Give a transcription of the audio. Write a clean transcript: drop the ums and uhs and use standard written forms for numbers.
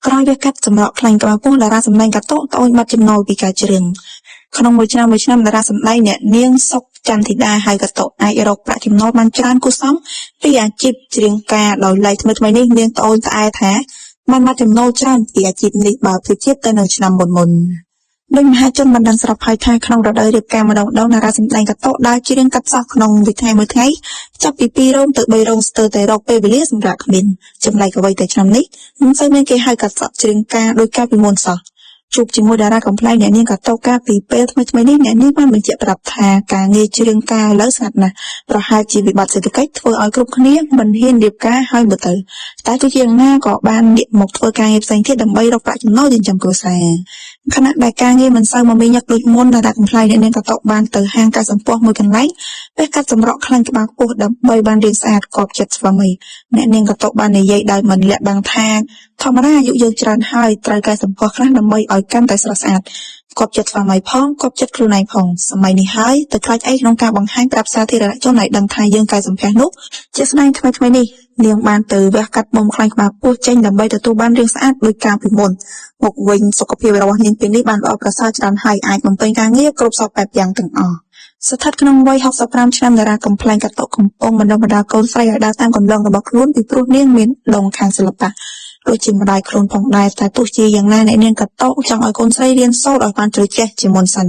ក្រោយវាកាត់សម្រក់ខ្លាញ់ក្បាលពោះតារាសម្ដែងកាត់តោត្អូញបាត់ចំណូលពីការច្រៀងក្នុងមួយឆ្នាំតារាសម្ដែងអ្នកនាងសុកចន្ទធីតាហៅកាត់តោអាចរកប្រាក់ចំណូលបានច្រើនគួរសមពីអាជីពច្រៀងការដោយឡែកថ្មីនេះនាងត្អូញត្អែថាបានបាត់ចំណូលច្រើនពីអាជីពនេះបើប្រៀបធៀបទៅនៅឆ្នាំមុនដោយមហាជនបានដឹងស្រាប់ហើយថាក្នុងរដូវរៀបការម្ដងតារាសម្ដែងកាត់តោដើរច្រៀងកាត់សោះក្នុងវិថីមួយថ្ងៃចាប់ពី2រោងទៅ3រោងស្ទើរតែរកពេលវេលាសម្រាប់គ្មានចម្លែកអ្វីតែឆ្នាំនេះមិនសូវមានគេហៅកាត់សក់ច្រៀងការដោយកាលពីមុនសោះជួបជាមួយតារាកំ pl ែងអ្នកនាងកាត់តោកាលពីពេលថ្មីនេះអ្នកនាងបានបញ្ជាក់ប្រាប់ថាការងារច្រៀងការឥឡូវស្ងាត់ណាស់ប្រហែលជាវិបត្តិសេដ្ឋកិច្ចធ្វើឲ្យគ្រប់គ្នាមិនហ៊ានរៀបការហើយមើលទៅតែទោះជាយ៉ាងណាក៏បានងាកមកធ្វើការងារផ្សេងទៀតដើម្បីរកប្រាក់ចំណូលចិញ្ចឹមគ្រួសារខណៈដែលការងារមិនសូវមមាញឹកដូចមុនតារាកំ pl ែងអ្នកនាងកាត់តោបានទៅហាងកែសម្ផស្សមួយកន្លែងពេលកាត់សម្រក់ខ្លាញ់ក្បាលខ្ពស់ដើម្បីបានរាងស្អាតកប់ចិត្តស្វាមីអ្នកនាងកាត់តោបាននិយាយដោយមិនលាក់បាំងថាធម្មតាអាយុយើងច្រើនហើយត្រូវកែសម្ផស្សខ្លះដើម្បីឲ្យកាន់តែស្រស់ស្អាតគប់ចិត្តស្វាមីផងគប់ចិត្តខ្លួនឯងផងសម័យនេះហើយទៅខ្លាចអីក្នុងការបង្ហាញប្រាប់សាធារណជនឲ្យដឹងថាយើងកែសម្ផស្សនោះជាស្ដែងថ្មីនេះនាងបានទៅវះកាត់មុំខ្លាញ់ក្បាលពោះចេញដើម្បីទទួលបានរាងស្អាតដោយកាលពីមុនមកវិញសុខភាពរបស់នាងពេលនេះបានល្អប្រសើរច្រើនហើយអាចបំពេញការងារគ្រប់សពបែបយ៉ាងទាំងអស់ស្ថិតក្នុងវ័យ65ឆ្នាំតារាកំ pl ែងកាត់តោកំពុងបណ្ដុះបណ្ដាលកូនស្រីឲ្យដើរតាមគន្លងរបស់ខ្លួនពីព្រោះនាងមានដងខាងសិល្បៈដូចជាម្ដាយខ្លួនផងដែរតែទោះជាយ៉ាងណាអ្នកនាងកាត់តោចង់ឲ្យកូនស្រីរៀនសូត្រឲ្យបានជ្រៅជ្រះជាមុនសិន